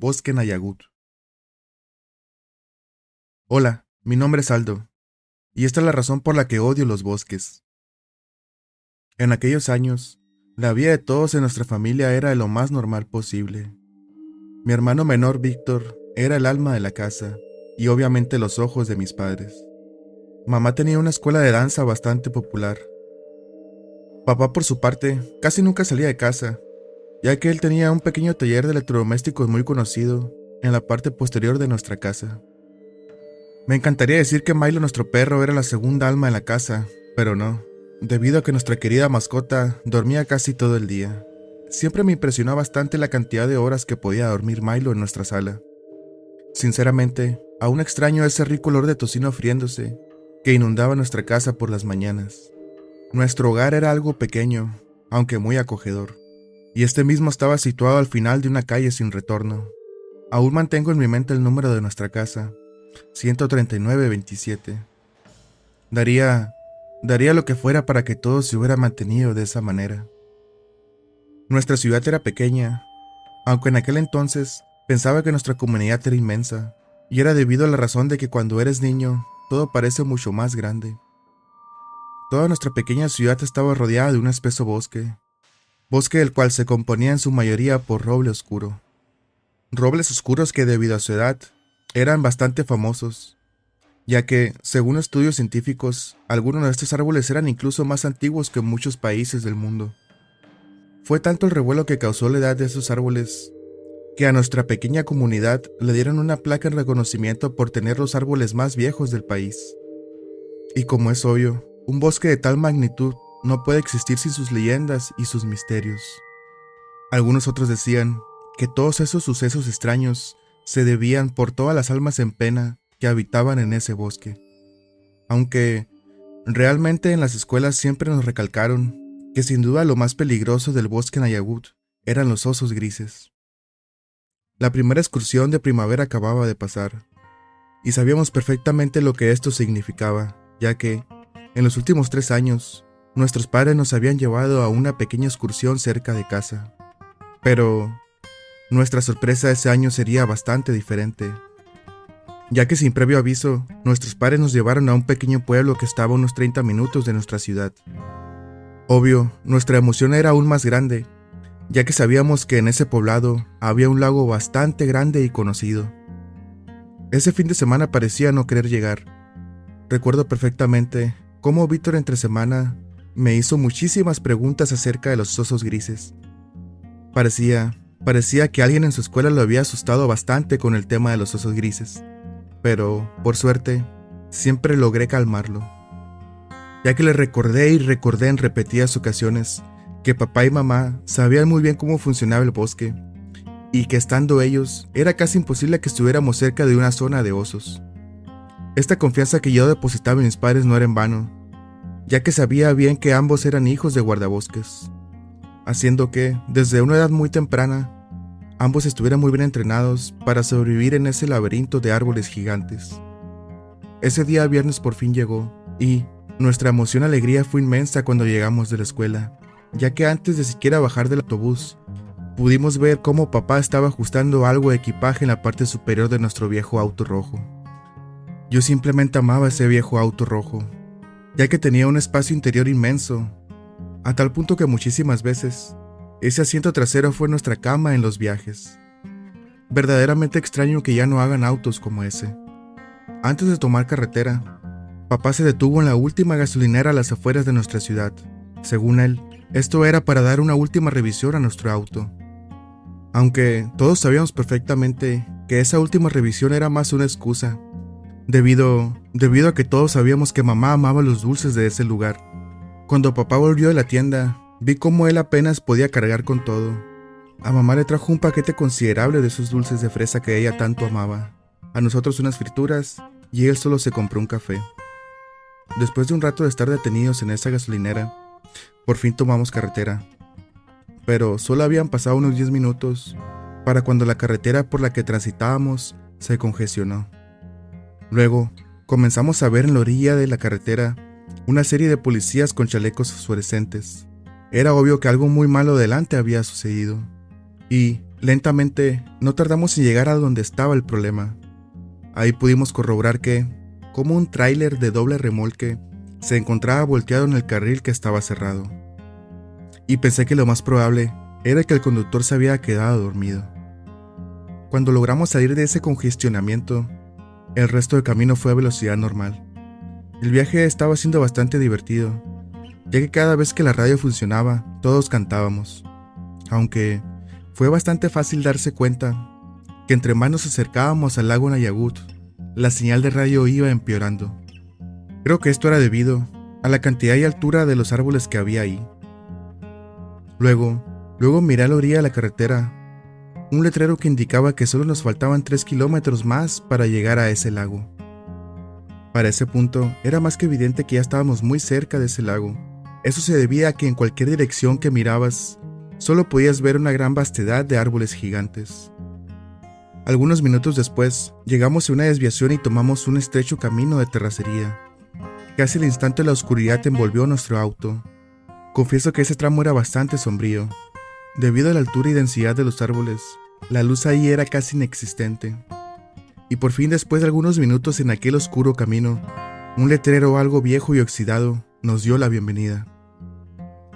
Bosque Nayagut. Hola, mi nombre es Aldo, y esta es la razón por la que odio los bosques. En aquellos años, la vida de todos en nuestra familia era de lo más normal posible. Mi hermano menor, Víctor, era el alma de la casa, y obviamente los ojos de mis padres. Mamá tenía una escuela de danza bastante popular. Papá, por su parte, casi nunca salía de casa, ya que él tenía un pequeño taller de electrodomésticos muy conocido en la parte posterior de nuestra casa. Me encantaría decir que Milo, nuestro perro, era la segunda alma en la casa, pero no, debido a que nuestra querida mascota dormía casi todo el día. Siempre me impresionó bastante la cantidad de horas que podía dormir Milo en nuestra sala. Sinceramente, aún extraño ese rico olor de tocino friéndose que inundaba nuestra casa por las mañanas. Nuestro hogar era algo pequeño, aunque muy acogedor, y este mismo estaba situado al final de una calle sin retorno. Aún mantengo en mi mente el número de nuestra casa, 13927. Daría lo que fuera para que todo se hubiera mantenido de esa manera. Nuestra ciudad era pequeña, aunque en aquel entonces pensaba que nuestra comunidad era inmensa, y era debido a la razón de que cuando eres niño, todo parece mucho más grande. Toda nuestra pequeña ciudad estaba rodeada de un espeso bosque del cual se componía en su mayoría por roble oscuro. Robles oscuros que debido a su edad, eran bastante famosos, ya que, según estudios científicos, algunos de estos árboles eran incluso más antiguos que muchos países del mundo. Fue tanto el revuelo que causó la edad de esos árboles, que a nuestra pequeña comunidad le dieron una placa en reconocimiento por tener los árboles más viejos del país. Y como es obvio, un bosque de tal magnitud no puede existir sin sus leyendas y sus misterios. Algunos otros decían que todos esos sucesos extraños se debían por todas las almas en pena que habitaban en ese bosque. Aunque realmente en las escuelas siempre nos recalcaron que sin duda lo más peligroso del bosque Nayagut eran los osos grises. La primera excursión de primavera acababa de pasar, y sabíamos perfectamente lo que esto significaba, ya que, en los últimos 3 años, nuestros padres nos habían llevado a una pequeña excursión cerca de casa. Pero nuestra sorpresa ese año sería bastante diferente, ya que sin previo aviso, nuestros padres nos llevaron a un pequeño pueblo que estaba a unos 30 minutos de nuestra ciudad. Obvio, nuestra emoción era aún más grande, ya que sabíamos que en ese poblado había un lago bastante grande y conocido. Ese fin de semana parecía no querer llegar. Recuerdo perfectamente cómo Víctor entre semana me hizo muchísimas preguntas acerca de los osos grises. Parecía que alguien en su escuela lo había asustado bastante con el tema de los osos grises, pero, por suerte, siempre logré calmarlo, ya que le recordé y recordé en repetidas ocasiones que papá y mamá sabían muy bien cómo funcionaba el bosque, y que estando ellos, era casi imposible que estuviéramos cerca de una zona de osos. Esta confianza que yo depositaba en mis padres no era en vano, ya que sabía bien que ambos eran hijos de guardabosques, haciendo que, desde una edad muy temprana, ambos estuvieran muy bien entrenados para sobrevivir en ese laberinto de árboles gigantes. Ese día viernes por fin llegó, y nuestra emoción y alegría fue inmensa cuando llegamos de la escuela, ya que antes de siquiera bajar del autobús, pudimos ver cómo papá estaba ajustando algo de equipaje en la parte superior de nuestro viejo auto rojo. Yo simplemente amaba ese viejo auto rojo, ya que tenía un espacio interior inmenso, a tal punto que muchísimas veces, ese asiento trasero fue nuestra cama en los viajes. Verdaderamente extraño que ya no hagan autos como ese. Antes de tomar carretera, papá se detuvo en la última gasolinera a las afueras de nuestra ciudad. Según él, esto era para dar una última revisión a nuestro auto. Aunque todos sabíamos perfectamente que esa última revisión era más una excusa, debido a que todos sabíamos que mamá amaba los dulces de ese lugar. Cuando papá volvió de la tienda, vi cómo él apenas podía cargar con todo. A mamá le trajo un paquete considerable de esos dulces de fresa que ella tanto amaba, a nosotros unas frituras, y él solo se compró un café. Después de un rato de estar detenidos en esa gasolinera, por fin tomamos carretera. Pero solo habían pasado unos 10 minutos para cuando la carretera por la que transitábamos se congestionó. Luego, comenzamos a ver en la orilla de la carretera una serie de policías con chalecos fosforescentes. Era obvio que algo muy malo delante había sucedido. Y, Lentamente, no tardamos en llegar a donde estaba el problema. Ahí pudimos corroborar que, como un tráiler de doble remolque, se encontraba volteado en el carril que estaba cerrado. Y pensé que lo más probable era que el conductor se había quedado dormido. Cuando logramos salir de ese congestionamiento, el resto del camino fue a velocidad normal. El viaje estaba siendo bastante divertido, ya que cada vez que la radio funcionaba, todos cantábamos. Aunque fue bastante fácil darse cuenta que entre más nos acercábamos al lago Nayagut, la señal de radio iba empeorando. Creo que esto era debido a la cantidad y altura de los árboles que había ahí. Luego miré a la orilla de la carretera un letrero que indicaba que solo nos faltaban 3 kilómetros más para llegar a ese lago. Para ese punto, era más que evidente que ya estábamos muy cerca de ese lago. Eso se debía a que en cualquier dirección que mirabas, solo podías ver una gran vastedad de árboles gigantes. Algunos minutos después, llegamos a una desviación y tomamos un estrecho camino de terracería. Casi al instante la oscuridad envolvió nuestro auto. Confieso que ese tramo era bastante sombrío. Debido a la altura y densidad de los árboles, la luz ahí era casi inexistente. Y por fin, después de algunos minutos en aquel oscuro camino, un letrero algo viejo y oxidado nos dio la bienvenida.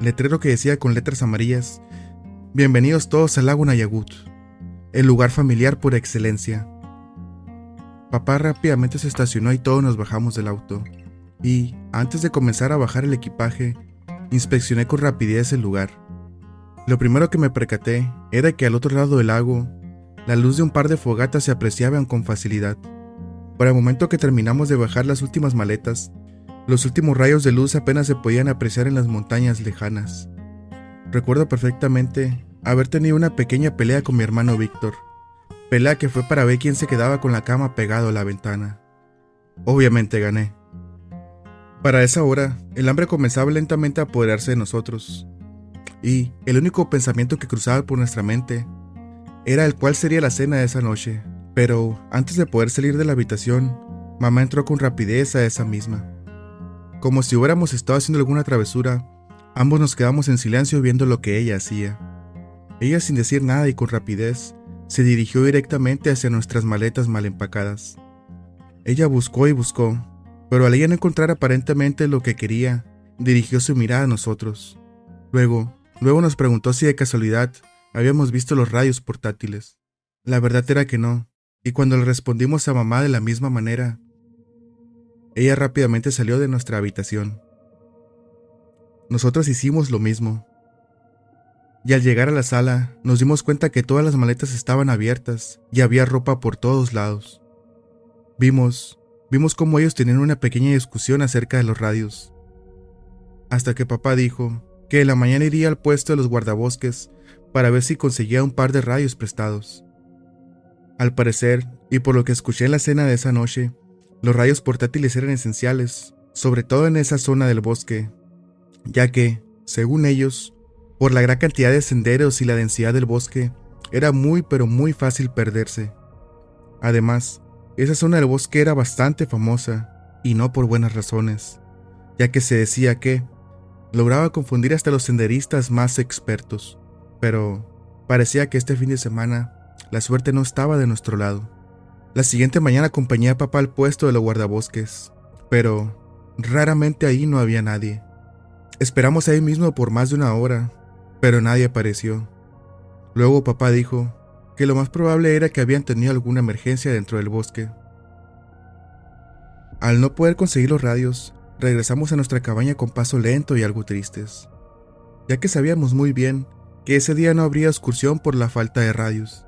Letrero que decía con letras amarillas: "Bienvenidos todos al lago Nayagut, el lugar familiar por excelencia". Papá rápidamente se estacionó y todos nos bajamos del auto. Y, antes de comenzar a bajar el equipaje, inspeccioné con rapidez el lugar. Lo primero que me percaté era que al otro lado del lago, la luz de un par de fogatas se apreciaban con facilidad. Para el momento que terminamos de bajar las últimas maletas, los últimos rayos de luz apenas se podían apreciar en las montañas lejanas. Recuerdo perfectamente haber tenido una pequeña pelea con mi hermano Víctor, pelea que fue para ver quién se quedaba con la cama pegado a la ventana. Obviamente gané. Para esa hora, el hambre comenzaba lentamente a apoderarse de nosotros, y el único pensamiento que cruzaba por nuestra mente era el cuál sería la cena de esa noche. Pero antes de poder salir de la habitación, mamá entró con rapidez a esa misma. Como si hubiéramos estado haciendo alguna travesura, ambos nos quedamos en silencio viendo lo que ella hacía. Ella, sin decir nada y con rapidez, se dirigió directamente hacia nuestras maletas mal empacadas. Ella buscó y buscó, pero al ella no encontrar aparentemente lo que quería, dirigió su mirada a nosotros. Luego nos preguntó si de casualidad habíamos visto los radios portátiles. La verdad era que no, y cuando le respondimos a mamá de la misma manera, ella rápidamente salió de nuestra habitación. Nosotros hicimos lo mismo. Y al llegar a la sala, nos dimos cuenta que todas las maletas estaban abiertas y había ropa por todos lados. Vimos cómo ellos tenían una pequeña discusión acerca de los radios. Hasta que papá dijo que en la mañana iría al puesto de los guardabosques para ver si conseguía un par de radios prestados. Al parecer, y por lo que escuché en la cena de esa noche, los radios portátiles eran esenciales, sobre todo en esa zona del bosque, ya que, según ellos, por la gran cantidad de senderos y la densidad del bosque, era muy pero muy fácil perderse. Además, esa zona del bosque era bastante famosa, y no por buenas razones, ya que se decía que lograba confundir hasta los senderistas más expertos. Pero parecía que este fin de semana la suerte no estaba de nuestro lado. La siguiente mañana acompañé a papá al puesto de los guardabosques, pero raramente ahí no había nadie. Esperamos ahí mismo por más de una hora, pero nadie apareció. Luego papá dijo que lo más probable era que habían tenido alguna emergencia dentro del bosque. Al no poder conseguir los radios, regresamos a nuestra cabaña con paso lento y algo tristes, ya que sabíamos muy bien que ese día no habría excursión por la falta de radios.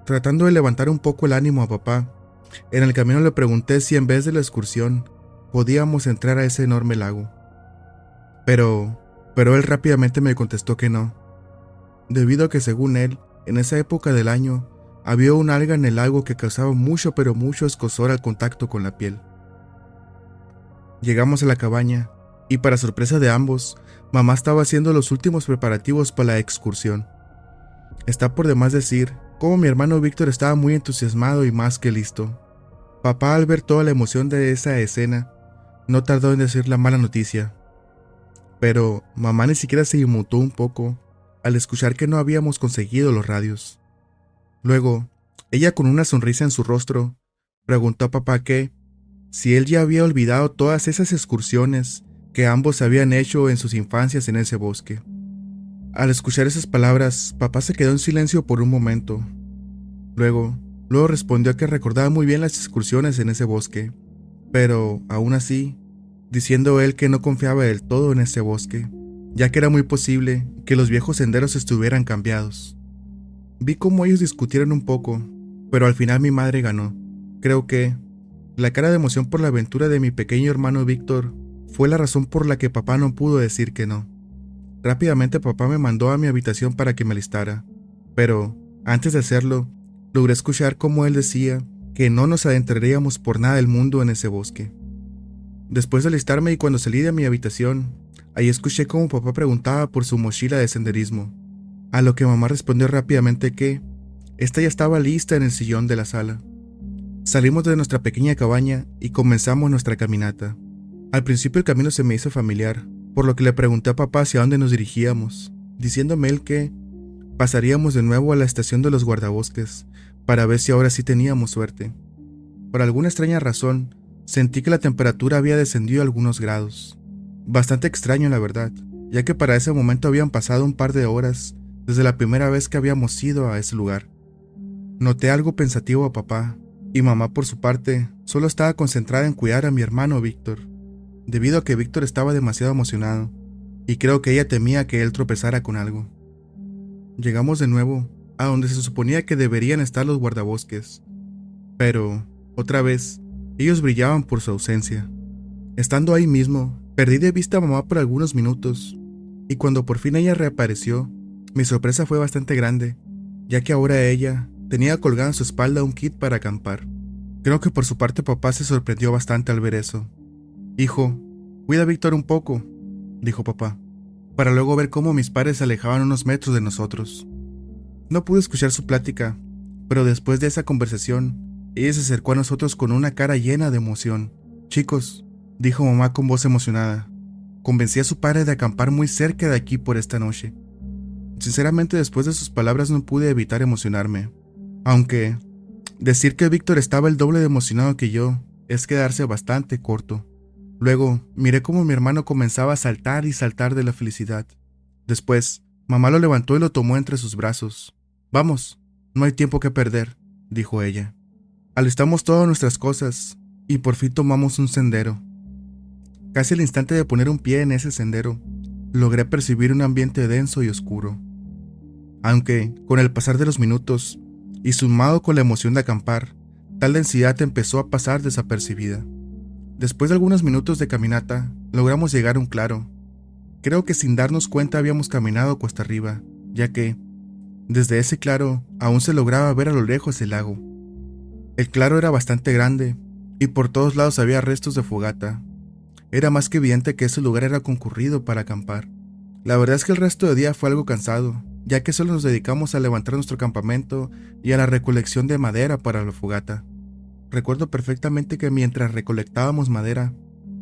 Tratando de levantar un poco el ánimo a papá, en el camino le pregunté si en vez de la excursión podíamos entrar a ese enorme lago. Pero él rápidamente me contestó que no, debido a que según él, en esa época del año, había un alga en el lago que causaba mucho pero mucho escozor al contacto con la piel. Llegamos a la cabaña, y para sorpresa de ambos, mamá estaba haciendo los últimos preparativos para la excursión. Está por demás decir cómo mi hermano Víctor estaba muy entusiasmado y más que listo. Papá, al ver toda la emoción de esa escena, no tardó en decir la mala noticia. Pero mamá ni siquiera se inmutó un poco al escuchar que no habíamos conseguido los radios. Luego, ella con una sonrisa en su rostro, preguntó a papá si él ya había olvidado todas esas excursiones que ambos habían hecho en sus infancias en ese bosque. Al escuchar esas palabras, papá se quedó en silencio por un momento. Luego respondió que recordaba muy bien las excursiones en ese bosque, pero aún así, diciendo él que no confiaba del todo en ese bosque, ya que era muy posible que los viejos senderos estuvieran cambiados. Vi cómo ellos discutieron un poco, pero al final mi madre ganó. Creo que la cara de emoción por la aventura de mi pequeño hermano Víctor fue la razón por la que papá no pudo decir que no. Rápidamente papá me mandó a mi habitación para que me alistara, pero antes de hacerlo, logré escuchar cómo él decía que no nos adentraríamos por nada del mundo en ese bosque. Después de alistarme y cuando salí de mi habitación, ahí escuché cómo papá preguntaba por su mochila de senderismo, a lo que mamá respondió rápidamente que esta ya estaba lista en el sillón de la sala. Salimos de nuestra pequeña cabaña y comenzamos nuestra caminata. Al principio el camino se me hizo familiar, por lo que le pregunté a papá hacia dónde nos dirigíamos, diciéndome él que pasaríamos de nuevo a la estación de los guardabosques, para ver si ahora sí teníamos suerte. Por alguna extraña razón, sentí que la temperatura había descendido algunos grados. Bastante extraño, la verdad, ya que para ese momento habían pasado un par de horas desde la primera vez que habíamos ido a ese lugar. Noté algo pensativo a papá, y mamá por su parte solo estaba concentrada en cuidar a mi hermano Víctor, debido a que Víctor estaba demasiado emocionado, y creo que ella temía que él tropezara con algo. Llegamos de nuevo a donde se suponía que deberían estar los guardabosques, pero, otra vez, ellos brillaban por su ausencia. Estando ahí mismo, perdí de vista a mamá por algunos minutos, y cuando por fin ella reapareció, mi sorpresa fue bastante grande, ya que ahora ella tenía colgado en su espalda un kit para acampar. Creo que por su parte papá se sorprendió bastante al ver eso. «Hijo, cuida a Víctor un poco», dijo papá, para luego ver cómo mis padres se alejaban unos metros de nosotros. No pude escuchar su plática, pero después de esa conversación, ella se acercó a nosotros con una cara llena de emoción. «Chicos», dijo mamá con voz emocionada, «convencí a su padre de acampar muy cerca de aquí por esta noche». Sinceramente, después de sus palabras no pude evitar emocionarme, aunque decir que Víctor estaba el doble de emocionado que yo es quedarse bastante corto. Luego miré cómo mi hermano comenzaba a saltar y saltar de la felicidad. Después, mamá lo levantó y lo tomó entre sus brazos. «Vamos, no hay tiempo que perder», dijo ella. Alistamos todas nuestras cosas y por fin tomamos un sendero. Casi al instante de poner un pie en ese sendero, logré percibir un ambiente denso y oscuro. Aunque, con el pasar de los minutos, y sumado con la emoción de acampar, tal densidad empezó a pasar desapercibida. Después de algunos minutos de caminata, logramos llegar a un claro. Creo que sin darnos cuenta habíamos caminado cuesta arriba, ya que, desde ese claro, aún se lograba ver a lo lejos el lago. El claro era bastante grande, y por todos lados había restos de fogata. Era más que evidente que ese lugar era concurrido para acampar. La verdad es que el resto del día fue algo cansado, ya que solo nos dedicamos a levantar nuestro campamento y a la recolección de madera para la fogata. Recuerdo perfectamente que mientras recolectábamos madera,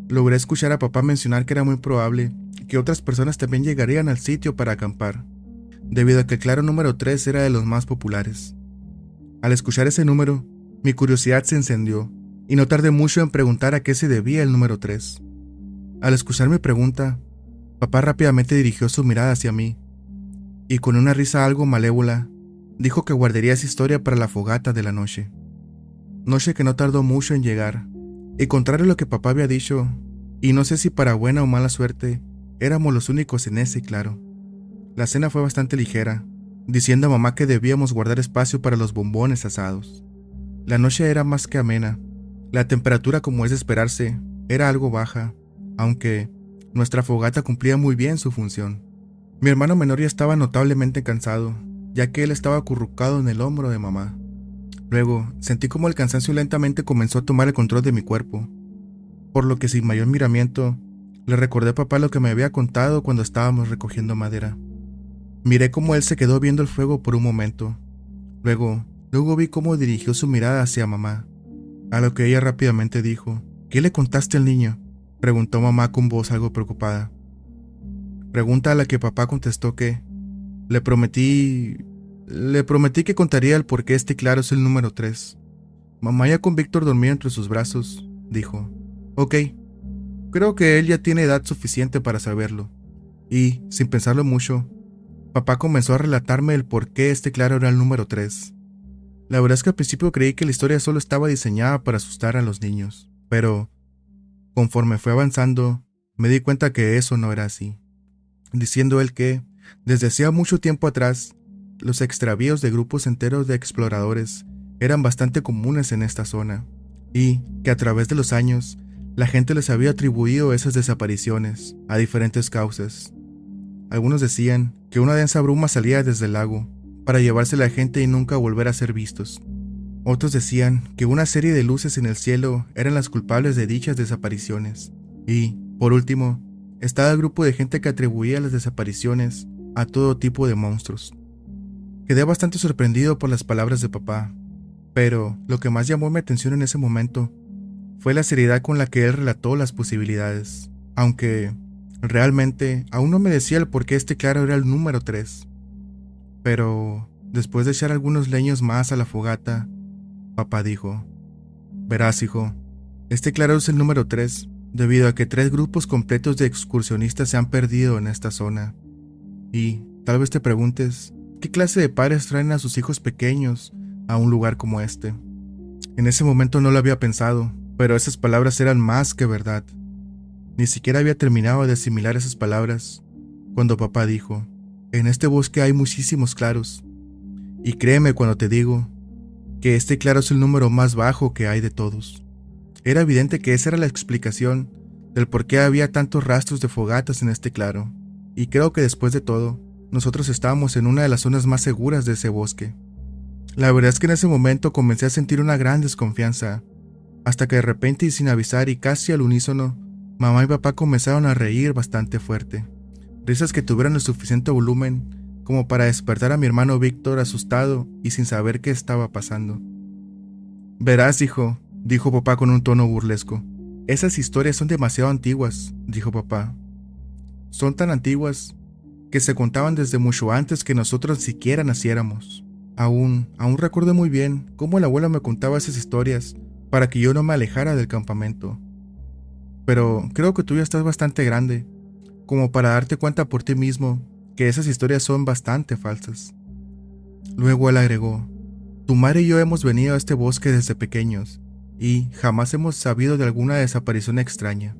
logré escuchar a papá mencionar que era muy probable que otras personas también llegarían al sitio para acampar, debido a que el claro número 3 era de los más populares. Al escuchar ese número, mi curiosidad se encendió, y no tardé mucho en preguntar a qué se debía el número 3. Al escuchar mi pregunta, papá rápidamente dirigió su mirada hacia mí, y con una risa algo malévola, dijo que guardaría esa historia para la fogata de la noche. Noche que no tardó mucho en llegar, y contrario a lo que papá había dicho, y no sé si para buena o mala suerte, éramos los únicos en ese claro. La cena fue bastante ligera, diciendo a mamá que debíamos guardar espacio para los bombones asados. La noche era más que amena. La temperatura, como es de esperarse, era algo baja, aunque nuestra fogata cumplía muy bien su función. Mi hermano menor ya estaba notablemente cansado, ya que él estaba acurrucado en el hombro de mamá. Luego, sentí como el cansancio lentamente comenzó a tomar el control de mi cuerpo, por lo que sin mayor miramiento, le recordé a papá lo que me había contado cuando estábamos recogiendo madera. Miré cómo él se quedó viendo el fuego por un momento. Luego vi cómo dirigió su mirada hacia mamá, a lo que ella rápidamente dijo: «¿Qué le contaste al niño?», preguntó mamá con voz algo preocupada. Pregunta a la que papá contestó que le prometí Le prometí que contaría el por qué este claro es el número 3. Mamá ya con Víctor dormía entre sus brazos, dijo. Ok, creo que él ya tiene edad suficiente para saberlo. Y, sin pensarlo mucho, papá comenzó a relatarme el por qué este claro era el número 3. La verdad es que al principio creí que la historia solo estaba diseñada para asustar a los niños, pero conforme fue avanzando, me di cuenta que eso no era así, diciendo él que, desde hacía mucho tiempo atrás, los extravíos de grupos enteros de exploradores eran bastante comunes en esta zona, y que a través de los años, la gente les había atribuido esas desapariciones a diferentes causas. Algunos decían que una densa bruma salía desde el lago para llevarse a la gente y nunca volver a ser vistos. Otros decían que una serie de luces en el cielo eran las culpables de dichas desapariciones. Y, por último, estaba el grupo de gente que atribuía las desapariciones a todo tipo de monstruos. Quedé bastante sorprendido por las palabras de papá, pero lo que más llamó mi atención en ese momento fue la seriedad con la que él relató las posibilidades, aunque realmente aún no me decía el por qué este claro era el número 3. Pero, después de echar algunos leños más a la fogata, papá dijo, verás, hijo, este claro es el número 3, debido a que 3 grupos completos de excursionistas se han perdido en esta zona. Y, tal vez te preguntes, ¿qué clase de padres traen a sus hijos pequeños a un lugar como este? En ese momento no lo había pensado, pero esas palabras eran más que verdad. Ni siquiera había terminado de asimilar esas palabras, cuando papá dijo, en este bosque hay muchísimos claros, y créeme cuando te digo que este claro es el número más bajo que hay de todos. Era evidente que esa era la explicación del por qué había tantos rastros de fogatas en este claro, y creo que después de todo, nosotros estábamos en una de las zonas más seguras de ese bosque. La verdad es que en ese momento comencé a sentir una gran desconfianza, hasta que de repente y sin avisar y casi al unísono, mamá y papá comenzaron a reír bastante fuerte. Risas que tuvieron el suficiente volumen como para despertar a mi hermano Víctor asustado y sin saber qué estaba pasando. Verás, hijo, dijo papá con un tono burlesco. Esas historias son demasiado antiguas, dijo papá. Son tan antiguas que se contaban desde mucho antes que nosotros siquiera naciéramos. Aún recuerdo muy bien cómo el abuelo me contaba esas historias para que yo no me alejara del campamento. Pero creo que tú ya estás bastante grande como para darte cuenta por ti mismo que esas historias son bastante falsas. Luego él agregó, tu madre y yo hemos venido a este bosque desde pequeños y jamás hemos sabido de alguna desaparición extraña.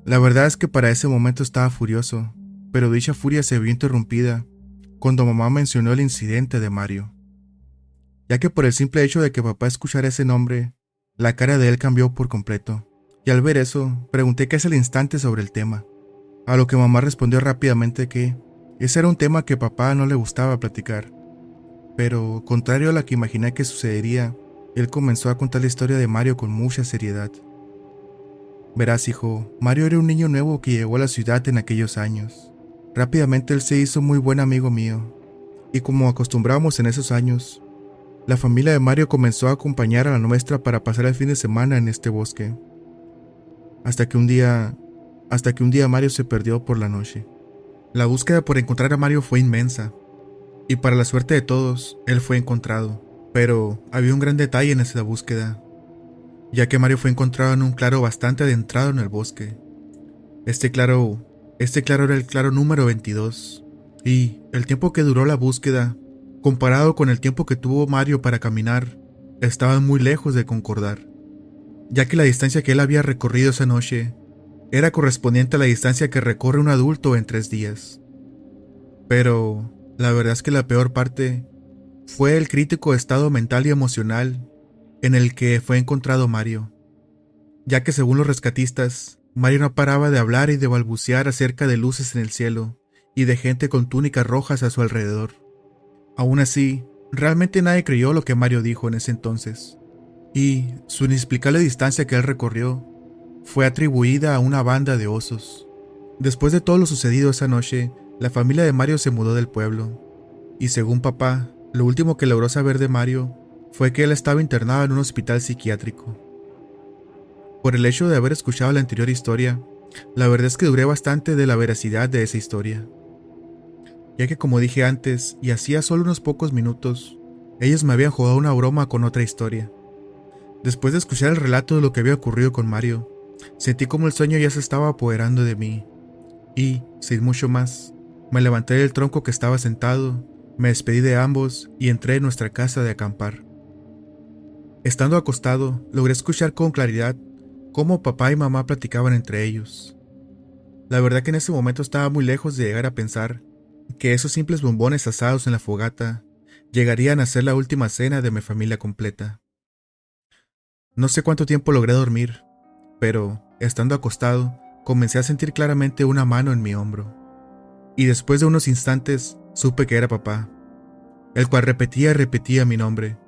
La verdad es que para ese momento estaba furioso, pero dicha furia se vio interrumpida cuando mamá mencionó el incidente de Mario. Ya que por el simple hecho de que papá escuchara ese nombre, la cara de él cambió por completo, y al ver eso, pregunté qué es el instante sobre el tema. A lo que mamá respondió rápidamente que ese era un tema que a papá no le gustaba platicar. Pero, contrario a lo que imaginé que sucedería, él comenzó a contar la historia de Mario con mucha seriedad. Verás, hijo, Mario era un niño nuevo que llegó a la ciudad en aquellos años. Rápidamente él se hizo muy buen amigo mío, y como acostumbrábamos en esos años, la familia de Mario comenzó a acompañar a la nuestra para pasar el fin de semana en este bosque. Hasta que un día Mario se perdió por la noche. La búsqueda por encontrar a Mario fue inmensa, y para la suerte de todos, él fue encontrado. Pero había un gran detalle en esa búsqueda, ya que Mario fue encontrado en un claro bastante adentrado en el bosque. Este claro era el claro número 22, y el tiempo que duró la búsqueda, comparado con el tiempo que tuvo Mario para caminar, estaban muy lejos de concordar, ya que la distancia que él había recorrido esa noche era correspondiente a la distancia que recorre un adulto en 3 días. Pero la verdad es que la peor parte fue el crítico estado mental y emocional en el que fue encontrado Mario, ya que según los rescatistas, Mario no paraba de hablar y de balbucear acerca de luces en el cielo y de gente con túnicas rojas a su alrededor. Aún así, realmente nadie creyó lo que Mario dijo en ese entonces, y su inexplicable distancia que él recorrió fue atribuida a una banda de osos. Después de todo lo sucedido esa noche, la familia de Mario se mudó del pueblo, y según papá, lo último que logró saber de Mario fue que él estaba internado en un hospital psiquiátrico. Por el hecho de haber escuchado la anterior historia, la verdad es que dudé bastante de la veracidad de esa historia. ya que como dije antes, y hacía solo unos pocos minutos, ellos me habían jugado una broma con otra historia. Después de escuchar el relato de lo que había ocurrido con Mario, sentí como el sueño ya se estaba apoderando de mí, y, sin mucho más, me levanté del tronco que estaba sentado, me despedí de ambos y entré en nuestra casa de acampar. Estando acostado, logré escuchar con claridad cómo papá y mamá platicaban entre ellos. La verdad que en ese momento estaba muy lejos de llegar a pensar que esos simples bombones asados en la fogata llegarían a ser la última cena de mi familia completa. No sé cuánto tiempo logré dormir, pero, estando acostado, comencé a sentir claramente una mano en mi hombro. Y después de unos instantes, supe que era papá, el cual repetía y repetía mi nombre.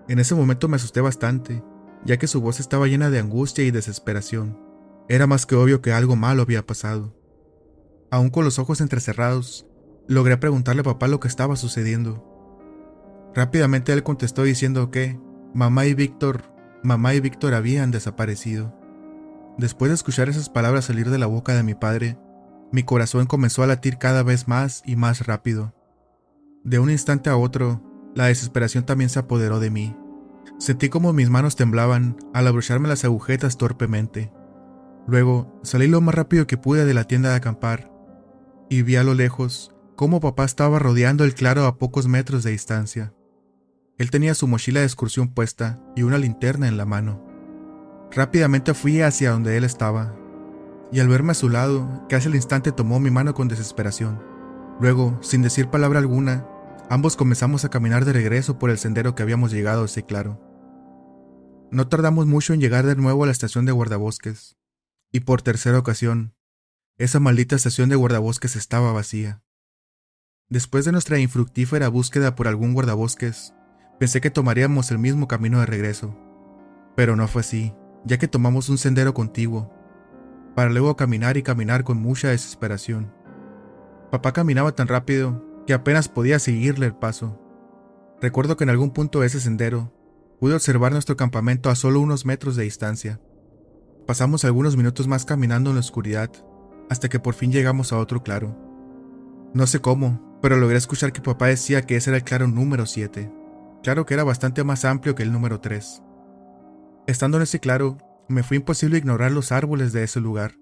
En ese momento me asusté bastante, ya que su voz estaba llena de angustia y desesperación. Era más que obvio que algo malo había pasado. Aún con los ojos entrecerrados, logré preguntarle a papá lo que estaba sucediendo. Rápidamente él contestó diciendo que mamá y Víctor habían desaparecido. Después de escuchar esas palabras salir de la boca de mi padre, mi corazón comenzó a latir cada vez más y más rápido. De un instante a otro, la desesperación también se apoderó de mí. Sentí como mis manos temblaban al abrocharme las agujetas torpemente. Luego salí lo más rápido que pude de la tienda de acampar y vi a lo lejos cómo papá estaba rodeando el claro a pocos metros de distancia. Él tenía su mochila de excursión puesta y una linterna en la mano. Rápidamente fui hacia donde él estaba, y al verme a su lado, casi al instante tomó mi mano con desesperación. Luego, sin decir palabra alguna, ambos comenzamos a caminar de regreso por el sendero que habíamos llegado a ese claro. No tardamos mucho en llegar de nuevo a la estación de guardabosques, y por tercera ocasión, esa maldita estación de guardabosques estaba vacía. Después de nuestra infructífera búsqueda por algún guardabosques, pensé que tomaríamos el mismo camino de regreso, pero no fue así, ya que tomamos un sendero contiguo, para luego caminar y caminar con mucha desesperación. Papá caminaba tan rápido que apenas podía seguirle el paso. Recuerdo que en algún punto de ese sendero, pude observar nuestro campamento a solo unos metros de distancia. Pasamos algunos minutos más caminando en la oscuridad, hasta que por fin llegamos a otro claro. No sé cómo, pero logré escuchar que papá decía que ese era el claro número 7. Claro que era bastante más amplio que el número 3. Estando en ese claro, me fue imposible ignorar los árboles de ese lugar.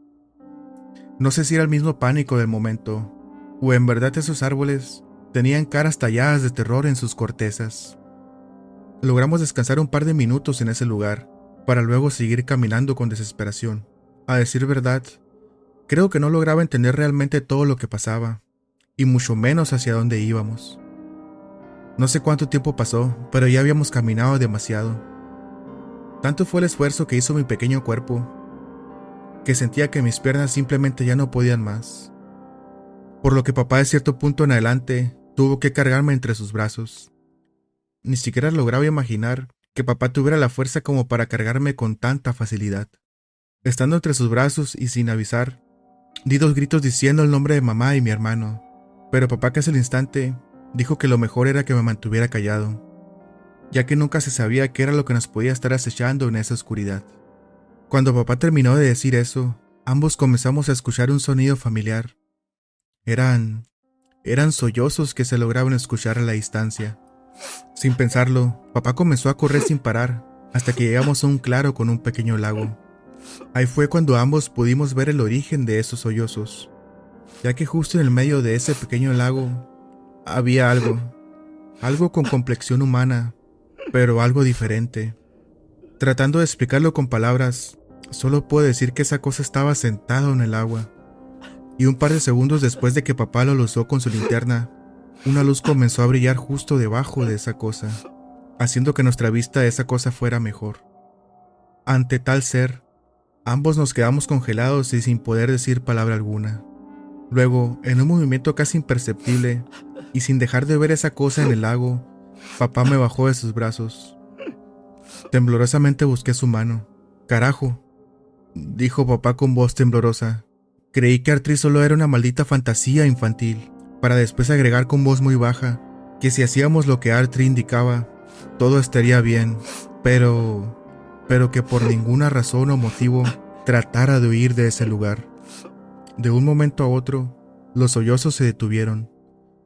No sé si era el mismo pánico del momento, o en verdad esos árboles tenían caras talladas de terror en sus cortezas. Logramos descansar un par de minutos en ese lugar, para luego seguir caminando con desesperación. A decir verdad, creo que no lograba entender realmente todo lo que pasaba, y mucho menos hacia dónde íbamos. No sé cuánto tiempo pasó, pero ya habíamos caminado demasiado. Tanto fue el esfuerzo que hizo mi pequeño cuerpo, que sentía que mis piernas simplemente ya no podían más. Por lo que papá de cierto punto en adelante tuvo que cargarme entre sus brazos. Ni siquiera lograba imaginar que papá tuviera la fuerza como para cargarme con tanta facilidad. Estando entre sus brazos y sin avisar, di 2 gritos diciendo el nombre de mamá y mi hermano, pero papá casi al instante dijo que lo mejor era que me mantuviera callado, ya que nunca se sabía qué era lo que nos podía estar acechando en esa oscuridad. Cuando papá terminó de decir eso, ambos comenzamos a escuchar un sonido familiar. Eran sollozos que se lograban escuchar a la distancia. Sin pensarlo, papá comenzó a correr sin parar, hasta que llegamos a un claro con un pequeño lago. Ahí fue cuando ambos pudimos ver el origen de esos sollozos, ya que justo en el medio de ese pequeño lago había algo con complexión humana, pero algo diferente. Tratando de explicarlo con palabras, solo puedo decir que esa cosa estaba sentado en el agua, y un par de segundos después de que papá lo aluzó con su linterna, una luz comenzó a brillar justo debajo de esa cosa, haciendo que nuestra vista de esa cosa fuera mejor. Ante tal ser, ambos nos quedamos congelados y sin poder decir palabra alguna. Luego, en un movimiento casi imperceptible, y sin dejar de ver esa cosa en el lago, papá me bajó de sus brazos. Temblorosamente busqué su mano. «Carajo», dijo papá con voz temblorosa. Creí que Artri solo era una maldita fantasía infantil, para después agregar con voz muy baja que si hacíamos lo que Artri indicaba, todo estaría bien, pero que por ninguna razón o motivo tratara de huir de ese lugar. De un momento a otro, los sollozos se detuvieron,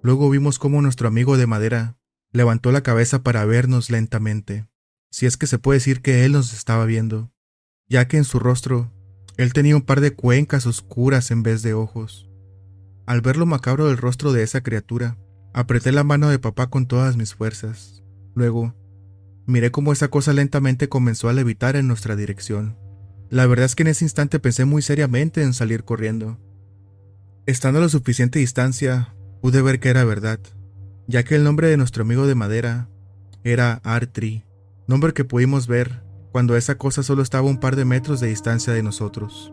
Luego vimos cómo nuestro amigo de madera levantó la cabeza para vernos lentamente, si es que se puede decir que él nos estaba viendo, ya que en su rostro él tenía un par de cuencas oscuras en vez de ojos. Al ver lo macabro del rostro de esa criatura, apreté la mano de papá con todas mis fuerzas. Luego, miré cómo esa cosa lentamente comenzó a levitar en nuestra dirección. La verdad es que en ese instante pensé muy seriamente en salir corriendo. Estando a lo suficiente distancia, pude ver que era verdad, ya que el nombre de nuestro amigo de madera era Artri, nombre que pudimos ver cuando esa cosa solo estaba a un par de metros de distancia de nosotros.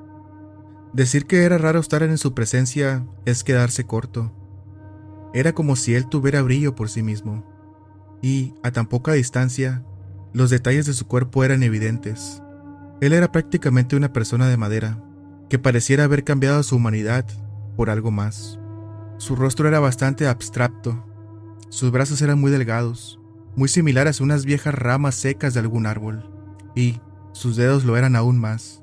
Decir que era raro estar en su presencia es quedarse corto. Era como si él tuviera brillo por sí mismo, y, a tan poca distancia, los detalles de su cuerpo eran evidentes. Él era prácticamente una persona de madera, que pareciera haber cambiado su humanidad por algo más. Su rostro era bastante abstracto, sus brazos eran muy delgados, muy similares a unas viejas ramas secas de algún árbol, y sus dedos lo eran aún más.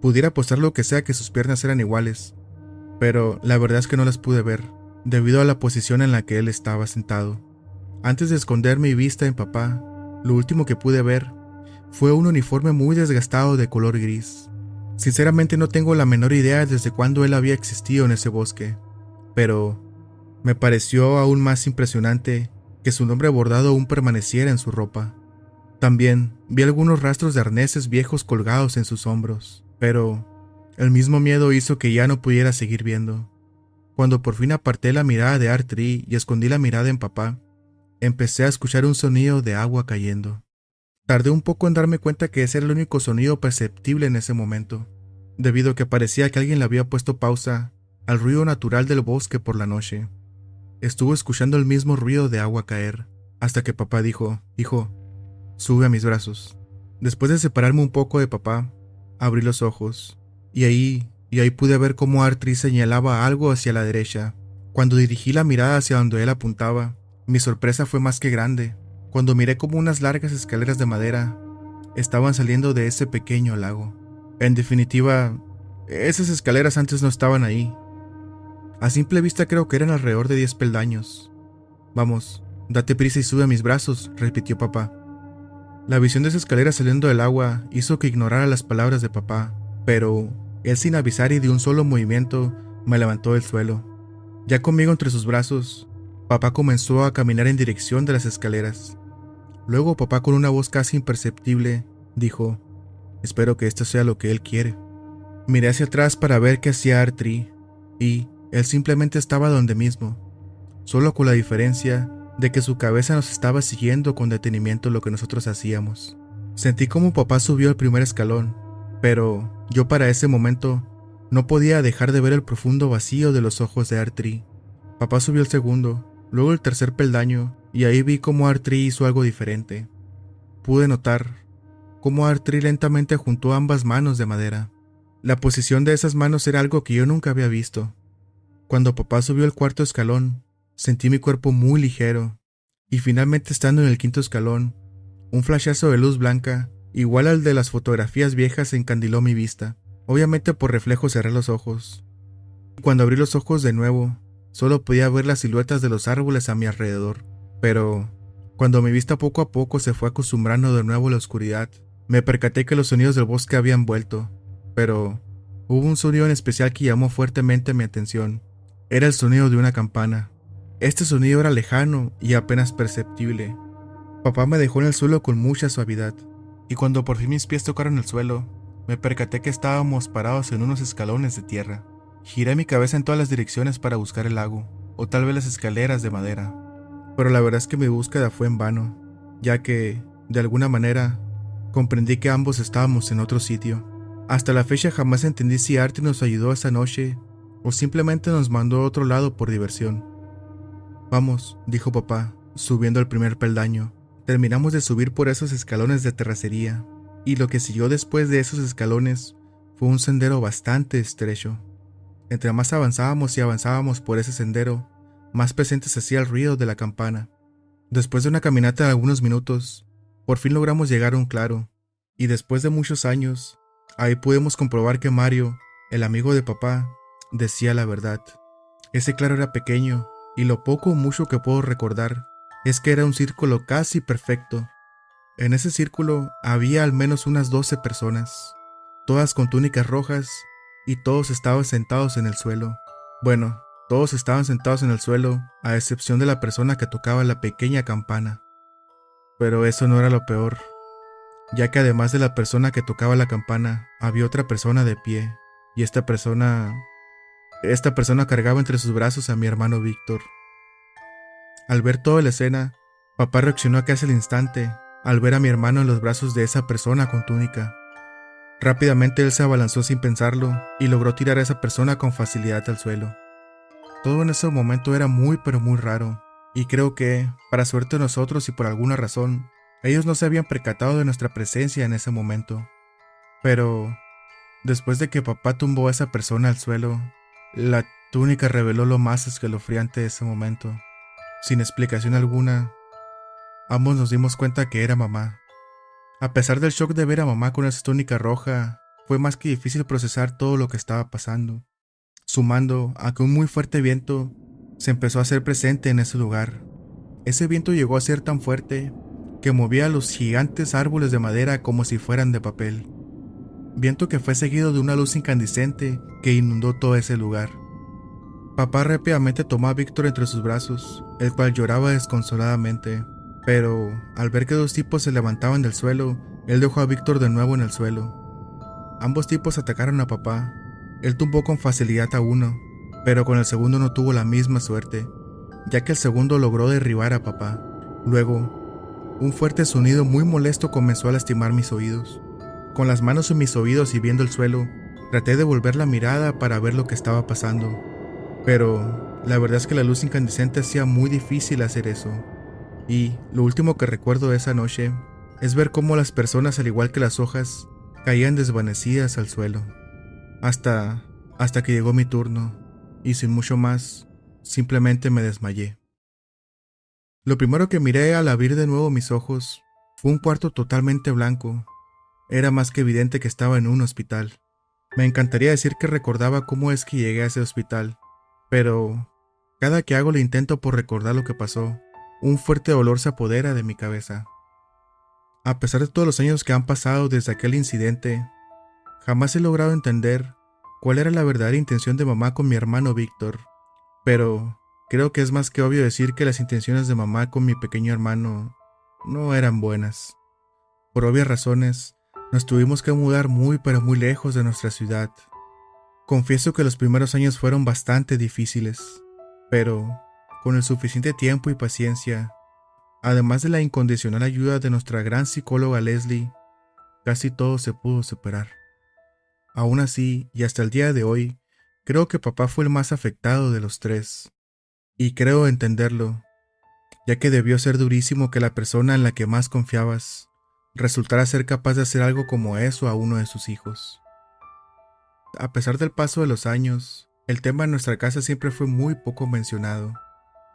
Pudiera apostar lo que sea que sus piernas eran iguales, pero la verdad es que no las pude ver, debido a la posición en la que él estaba sentado. Antes de esconder mi vista en papá, lo último que pude ver fue un uniforme muy desgastado de color gris. Sinceramente no tengo la menor idea desde cuándo él había existido en ese bosque, pero me pareció aún más impresionante que su nombre bordado aún permaneciera en su ropa. También vi algunos rastros de arneses viejos colgados en sus hombros, pero el mismo miedo hizo que ya no pudiera seguir viendo. Cuando por fin aparté la mirada de Artri y escondí la mirada en papá, empecé a escuchar un sonido de agua cayendo. Tardé un poco en darme cuenta que ese era el único sonido perceptible en ese momento, debido a que parecía que alguien le había puesto pausa al ruido natural del bosque por la noche. Estuve escuchando el mismo ruido de agua caer, hasta que papá dijo: «Hijo, sube a mis brazos». Después de separarme un poco de papá, abrí los ojos, y ahí pude ver cómo Artri señalaba algo hacia la derecha. Cuando dirigí la mirada hacia donde él apuntaba, mi sorpresa fue más que grande, cuando miré como unas largas escaleras de madera estaban saliendo de ese pequeño lago. En definitiva, esas escaleras antes no estaban ahí. A simple vista creo que eran alrededor de 10 peldaños. «Vamos, date prisa y sube a mis brazos», repitió papá. La visión de esa escalera saliendo del agua hizo que ignorara las palabras de papá, pero él sin avisar y de un solo movimiento me levantó del suelo. Ya conmigo entre sus brazos, papá comenzó a caminar en dirección de las escaleras. Luego papá, con una voz casi imperceptible, dijo: «Espero que esto sea lo que él quiere». Miré hacia atrás para ver qué hacía Artri, y él simplemente estaba donde mismo, solo con la diferencia de que su cabeza nos estaba siguiendo con detenimiento lo que nosotros hacíamos. Sentí como papá subió el primer escalón, pero yo para ese momento no podía dejar de ver el profundo vacío de los ojos de Artri. Papá subió el segundo, luego el tercer peldaño, y ahí vi cómo Artri hizo algo diferente. Pude notar cómo Artri lentamente juntó ambas manos de madera. La posición de esas manos era algo que yo nunca había visto. Cuando papá subió el cuarto escalón, sentí mi cuerpo muy ligero, y finalmente, estando en el quinto escalón, un flashazo de luz blanca, igual al de las fotografías viejas, encandiló mi vista. Obviamente por reflejo cerré los ojos. Cuando abrí los ojos de nuevo, solo podía ver las siluetas de los árboles a mi alrededor. Pero cuando mi vista poco a poco se fue acostumbrando de nuevo a la oscuridad, me percaté que los sonidos del bosque habían vuelto. Pero hubo un sonido en especial que llamó fuertemente mi atención. Era el sonido de una campana. Este sonido era lejano y apenas perceptible. Papá me dejó en el suelo con mucha suavidad, y cuando por fin mis pies tocaron el suelo, me percaté que estábamos parados en unos escalones de tierra. Giré mi cabeza en todas las direcciones para buscar el lago, o tal vez las escaleras de madera, pero la verdad es que mi búsqueda fue en vano, ya que, de alguna manera, comprendí que ambos estábamos en otro sitio. Hasta la fecha jamás entendí si Artri nos ayudó esa noche, o simplemente nos mandó a otro lado por diversión. «Vamos», dijo papá, subiendo el primer peldaño. Terminamos de subir por esos escalones de terracería, y lo que siguió después de esos escalones fue un sendero bastante estrecho. Entre más avanzábamos y avanzábamos por ese sendero, más presente se hacía el ruido de la campana. Después de una caminata de algunos minutos, por fin logramos llegar a un claro, y después de muchos años, ahí pudimos comprobar que Mario, el amigo de papá, decía la verdad. Ese claro era pequeño, y lo poco o mucho que puedo recordar es que era un círculo casi perfecto. En ese círculo había al menos unas 12 personas, todas con túnicas rojas, y todos estaban sentados en el suelo. Bueno, todos estaban sentados en el suelo, a excepción de la persona que tocaba la pequeña campana. Pero eso no era lo peor, ya que además de la persona que tocaba la campana, había otra persona de pie, y esta persona cargaba entre sus brazos a mi hermano Víctor. Al ver toda la escena, papá reaccionó casi al instante, al ver a mi hermano en los brazos de esa persona con túnica. Rápidamente él se abalanzó sin pensarlo y logró tirar a esa persona con facilidad al suelo. Todo en ese momento era muy pero muy raro, y creo que, para suerte de nosotros y por alguna razón, ellos no se habían percatado de nuestra presencia en ese momento. Pero, después de que papá tumbó a esa persona al suelo, la túnica reveló lo más escalofriante de ese momento. Sin explicación alguna, ambos nos dimos cuenta que era mamá. A pesar del shock de ver a mamá con esa túnica roja, fue más que difícil procesar todo lo que estaba pasando, sumando a que un muy fuerte viento se empezó a hacer presente en ese lugar. Ese viento llegó a ser tan fuerte que movía los gigantes árboles de madera como si fueran de papel. Viento que fue seguido de una luz incandescente que inundó todo ese lugar. Papá rápidamente tomó a Víctor entre sus brazos, el cual lloraba desconsoladamente, pero al ver que dos tipos se levantaban del suelo, él dejó a Víctor de nuevo en el suelo. Ambos tipos atacaron a papá. Él tumbó con facilidad a uno, pero con el segundo no tuvo la misma suerte, ya que el segundo logró derribar a papá. Luego, un fuerte sonido muy molesto comenzó a lastimar mis oídos. Con las manos en mis oídos y viendo el suelo, traté de volver la mirada para ver lo que estaba pasando, pero la verdad es que la luz incandescente hacía muy difícil hacer eso. Y lo último que recuerdo de esa noche es ver cómo las personas, al igual que las hojas, caían desvanecidas al suelo. Hasta que llegó mi turno, y sin mucho más, simplemente me desmayé. Lo primero que miré al abrir de nuevo mis ojos fue un cuarto totalmente blanco. Era más que evidente que estaba en un hospital. Me encantaría decir que recordaba cómo es que llegué a ese hospital, pero cada que hago el intento por recordar lo que pasó, un fuerte dolor se apodera de mi cabeza. A pesar de todos los años que han pasado desde aquel incidente, jamás he logrado entender cuál era la verdadera intención de mamá con mi hermano Víctor, pero creo que es más que obvio decir que las intenciones de mamá con mi pequeño hermano no eran buenas. Por obvias razones, nos tuvimos que mudar muy pero muy lejos de nuestra ciudad. Confieso que los primeros años fueron bastante difíciles, pero con el suficiente tiempo y paciencia, además de la incondicional ayuda de nuestra gran psicóloga Leslie, casi todo se pudo superar. Aún así, y hasta el día de hoy, creo que papá fue el más afectado de los tres, y creo entenderlo, ya que debió ser durísimo que la persona en la que más confiabas resultara ser capaz de hacer algo como eso a uno de sus hijos. A pesar del paso de los años, el tema en nuestra casa siempre fue muy poco mencionado,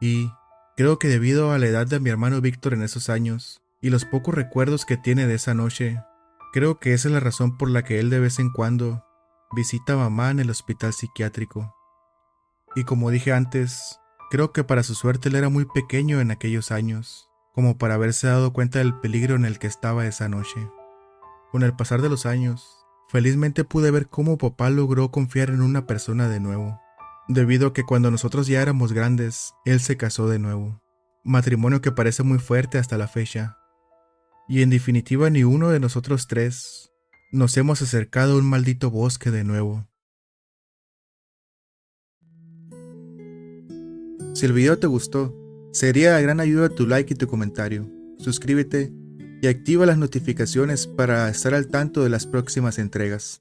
y creo que debido a la edad de mi hermano Víctor en esos años, y los pocos recuerdos que tiene de esa noche, creo que esa es la razón por la que él de vez en cuando visita a mamá en el hospital psiquiátrico. Y como dije antes, creo que para su suerte él era muy pequeño en aquellos años, como para haberse dado cuenta del peligro en el que estaba esa noche. Con el pasar de los años, felizmente pude ver cómo papá logró confiar en una persona de nuevo, debido a que cuando nosotros ya éramos grandes, él se casó de nuevo, matrimonio que parece muy fuerte hasta la fecha. Y en definitiva ni uno de nosotros tres nos hemos acercado a un maldito bosque de nuevo. Si el video te gustó, sería de gran ayuda tu like y tu comentario. Suscríbete y activa las notificaciones para estar al tanto de las próximas entregas.